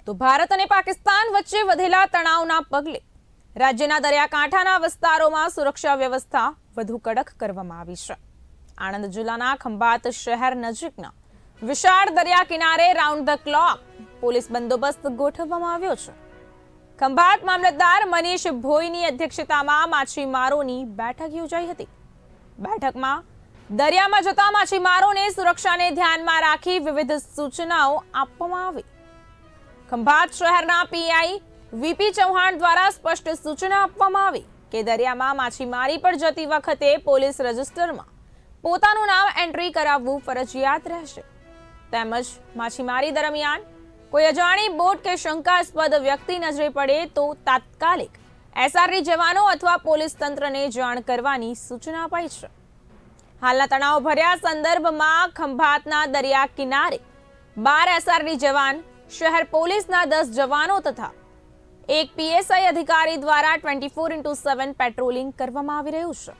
તો ભારત અને પાકિસ્તાન વચ્ચે વધેલા તણાવના પગલે રાજ્યના દરિયાકાંઠાના વિસ્તારોમાં સુરક્ષા વ્યવસ્થા વધુ કડક કરવામાં આવી છે। આણંદ જિલ્લાના ખંભાત શહેર નજીકના વિશાળ દરિયા કિનારે રાઉન્ડ ધ ક્લોક પોલીસ બંદોબસ્ત ગોઠવવામાં આવ્યો છે। ખંભાત મામલતદાર મનીષ ભોઈની અધ્યક્ષતામાં માછીમારોની બેઠક યોજાઈ હતી। બેઠકમાં દરિયામાં જતા માછીમારોને સુરક્ષાને ધ્યાનમાં રાખી વિવિધ સૂચનાઓ આપવામાં આવી। ખંભાત શહેરના પીઆઈ વીપી ચૌહાણ દ્વારા સ્પષ્ટ સૂચના આપવામાં આવી કે દરિયામાં માછીમારી પર જતી વખતે પોલીસ રજિસ્ટરમાં પોતાનું નામ એન્ટ્રી કરાવવું ફરજિયાત રહેશે। તેમજ માછીમારી દરમિયાન કોઈ અજાણી બોટ કે શંકાસ્પદ વ્યક્તિ નજરે પડે તો તાત્કાલિક એસઆરડી જવાનો અથવા પોલીસ તંત્રને જાણ કરવાની સૂચના અપાઈ છે। હાલના તણાવ ભર્યા સંદર્ભમાં ખંભાતના દરિયા કિનારે 12 એસઆરડી જવાન, શહેર પોલીસના 10 જવાનો તથા એક પીએસઆઈ અધિકારી દ્વારા 24x7 પેટ્રોલિંગ કરવામાં આવી રહ્યું છે।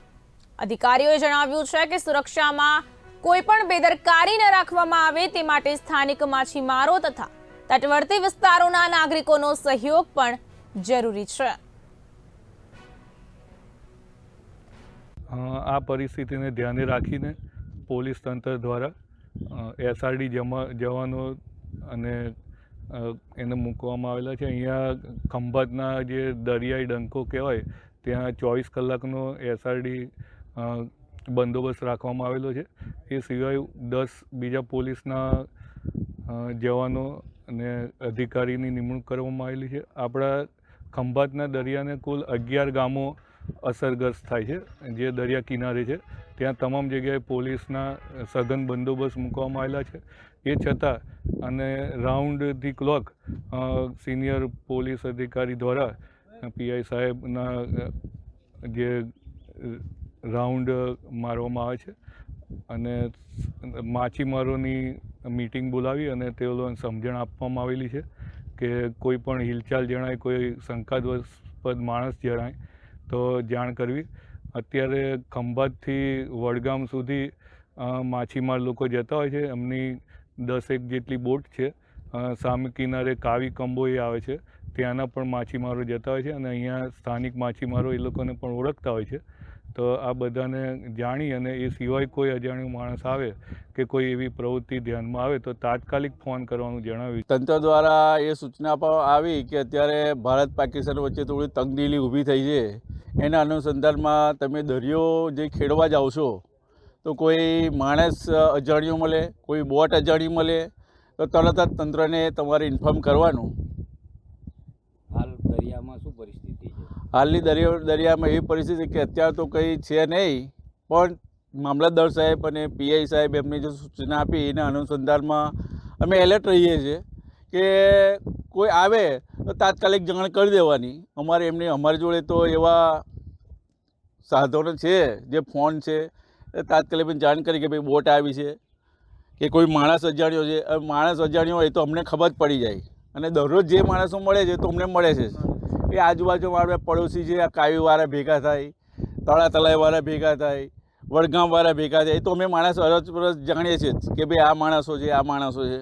અધિકારીઓએ જણાવ્યું છે કે સુરક્ષામાં કોઈ પણ બેદરકારી ન રાખવામાં આવે તે માટે સ્થાનિક માછીમારો તથા તટવર્તી વિસ્તારોના નાગરિકોનો સહયોગ પણ જરૂરી છે। આ પરિસ્થિતિને ધ્યાને રાખીને પોલીસ તંત્ર દ્વારા એસઆરડી જવાનો અને એને મૂકવામાં આવેલા છે। અહીંયા ખંભાતના જે દરિયાઈ ડંકો કહેવાય ત્યાં 24 કલાકનો એસઆરડી બંદોબસ્ત રાખવામાં આવેલો છે। એ સિવાય 10 બીજા પોલીસના જવાનો અને અધિકારીની નિમણૂક કરવામાં આવેલી છે। આપણા ખંભાતના દરિયાને કુલ 11 ગામો અસરગ્રસ્ત થાય છે, જે દરિયા કિનારે છે। ત્યાં તમામ જગ્યાએ પોલીસના સઘન બંદોબસ્ત મૂકવામાં આવેલા છે। એ છતાં અને round the clock senior police અધિકારી દ્વારા પીઆઈ સાહેબના જે રાઉન્ડ મારવામાં આવે છે અને માછીમારોની મીટિંગ બોલાવી અને તેઓને સમજણ આપવામાં આવેલી છે કે કોઈ પણ હિલચાલ જણાય, કોઈ શંકાસ્પદ માણસ જણાય તો જાણ કરવી। અત્યારે ખંભાતથી વડગામ સુધી માછીમાર લોકો જતા હોય છે। એમની 10 જેટલી બોટ છે। સામે કિનારે કાવી કંબોઈ આવે છે, ત્યાંના પણ માછીમારો જતા હોય છે અને અહીંયા સ્થાનિક માછીમારો એ લોકોને પણ ઓળખતા હોય છે। તો આ બધાને જાણી અને એ સિવાય કોઈ અજાણ્યો માણસ આવે કે કોઈ એવી પ્રવૃત્તિ ધ્યાનમાં આવે તો તાત્કાલિક ફોન કરવાનું જણાવ્યું। તંત્ર દ્વારા એ સૂચના આપવામાં આવી કે અત્યારે ભારત પાકિસ્તાન વચ્ચે થોડી તંગદિલી ઊભી થઈ છે। એના અનુસંધાનમાં તમે દરિયો જે ખેડવા જાઓ છો તો કોઈ માણસ અજાણ્યો મળે, કોઈ બોટ અજાણી મળે તો તરત જ તંત્રને તમારે ઇન્ફોર્મ કરવાનું। હાલ દરિયામાં શું પરિસ્થિતિ છે? હાલની દરિયામાં એવી પરિસ્થિતિ કે અત્યારે તો કંઈ છે નહીં, પણ મામલતદાર સાહેબ અને પીઆઈ સાહેબ એમને જે સૂચના આપી એના અનુસંધાનમાં અમે એલર્ટ રહીએ છીએ કે કોઈ આવે તો તાત્કાલિક જાણ કરી દેવાની। અમારી જોડે તો એવા સાધનો છે, જે ફોન છે, એ તાત્કાલિક જાણ કરી કે ભાઈ બોટ આવી છે કે કોઈ માણસ અજાણ્યો છે। માણસ અજાણ્યો હોય તો અમને ખબર જ પડી જાય અને દરરોજ જે માણસો મળે છે તો અમને મળે છે। એ આજુબાજુ મારા પડોશી છે, આ કાવીવાળા ભેગા થાય, તળાતલાઈવાળા ભેગા થાય, વડગામવાળા ભેગા થાય, એ તો અમે માણસ અરજપરજ જાણીએ છીએ કે ભાઈ આ માણસો છે, આ માણસો છે।